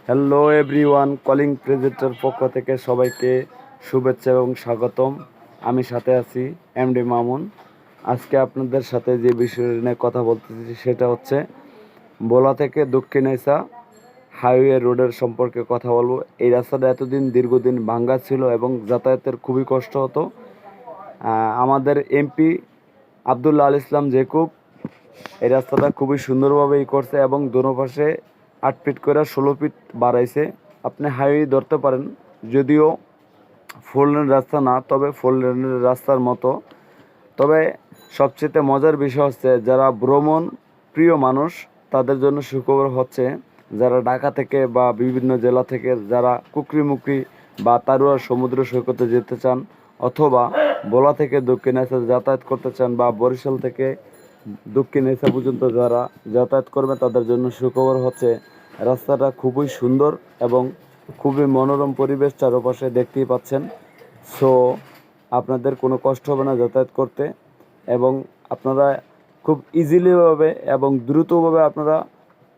Hello everyone, calling প্রেজেন্টের পক্ষ থেকে সবাইকে শুভেচ্ছা এবং স্বাগতম। আমি সাথে আছি এমডি মামুন। আজকে আপনাদের সাথে যে বিষয় নিয়ে কথা বলতেছি সেটা হচ্ছে ভোলা থেকে দক্ষিণেসা হাইওয়ে রোডের সম্পর্কে কথা বলবো। এই রাস্তাটা এতদিন দীর্ঘদিন ভাঙ্গা ছিল এবং যাতায়াতের খুবই কষ্ট হতো। আমাদের এমপি আবদুল্লাহ আল ইসলাম জেকুব এই রাস্তাটা খুবই সুন্দরভাবে করছে এবং দোনো পাশে 8 ফিট করে 16 ফিট বাড়াইছে। আপনি হাইওয়ে ধরতে পারেন, যদিও ফোর লেন রাস্তা না, তবে ফোর লেনের রাস্তার মতো। তবে সবচেয়ে মজার বিষয় হচ্ছে যারা ভ্রমণ প্রিয় মানুষ তাদের জন্য সুখবর হচ্ছে, যারা ঢাকা থেকে বা বিভিন্ন জেলা থেকে যারা কুকরিমুকরি বা তারুয়া সমুদ্র সৈকতে যেতে চান, অথবা ভোলা থেকে দক্ষিণেসা যাতায়াত করতে চান, বা বরিশাল থেকে দক্ষিণেসা পর্যন্ত যারা যাতায়াত করবে তাদের জন্য সুখবর হচ্ছে রাস্তাটা খুবই সুন্দর এবং খুবই মনোরম পরিবেশ চারপাশে দেখতেই পাচ্ছেন। সো আপনাদের কোনো কষ্ট হবে না যাতায়াত করতে, এবং আপনারা খুব ইজিলিভাবে এবং দ্রুতভাবে আপনারা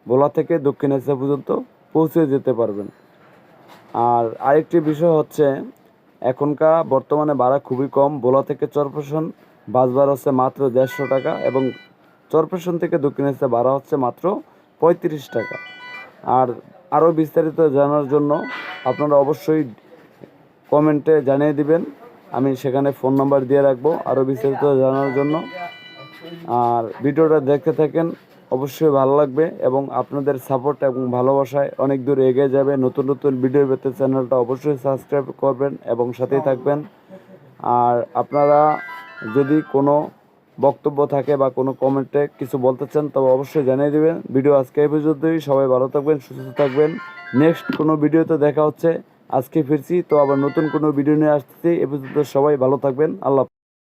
ভোলা থেকে দক্ষিণেসা পর্যন্ত পৌঁছে যেতে পারবেন। আর আরেকটি বিষয় হচ্ছে, এখনকার বর্তমানে ভাড়া খুবই কম। ভোলা থেকে চরপেশন বাস ভাড়া হচ্ছে মাত্র 150 টাকা এবং চরপেশন থেকে দক্ষিণেসা ভাড়া হচ্ছে মাত্র 35 টাকা। আর আরও বিস্তারিত জানার জন্য আপনারা অবশ্যই কমেন্টে জানিয়ে দিবেন, আমি সেখানে ফোন নাম্বার দিয়ে রাখবো আরও বিস্তারিত জানার জন্য। আর ভিডিওটা দেখতে থাকেন, অবশ্যই ভালো লাগবে এবং আপনাদের সাপোর্ট এবং ভালোবাসায় অনেক দূর এগিয়ে যাবে। নতুন নতুন ভিডিও পেতে চ্যানেলটা অবশ্যই সাবস্ক্রাইব করবেন এবং সাথেই থাকবেন। আর আপনারা যদি কোনো বক্তব্য থাকে বা কোনো কমেন্টে কিছু বলতে চান তবে অবশ্যই জানিয়ে দেবেন। ভিডিও আজকে এই পর্যন্তই। সবাই ভালো থাকবেন, সুস্থ থাকবেন। নেক্সট কোনো ভিডিওতে দেখা হচ্ছে। আজকে ফিরছি তো আবার নতুন কোনো ভিডিও নিয়ে আসতেছি। এ পর্যন্ত সবাই ভালো থাকবেন। আল্লাহ।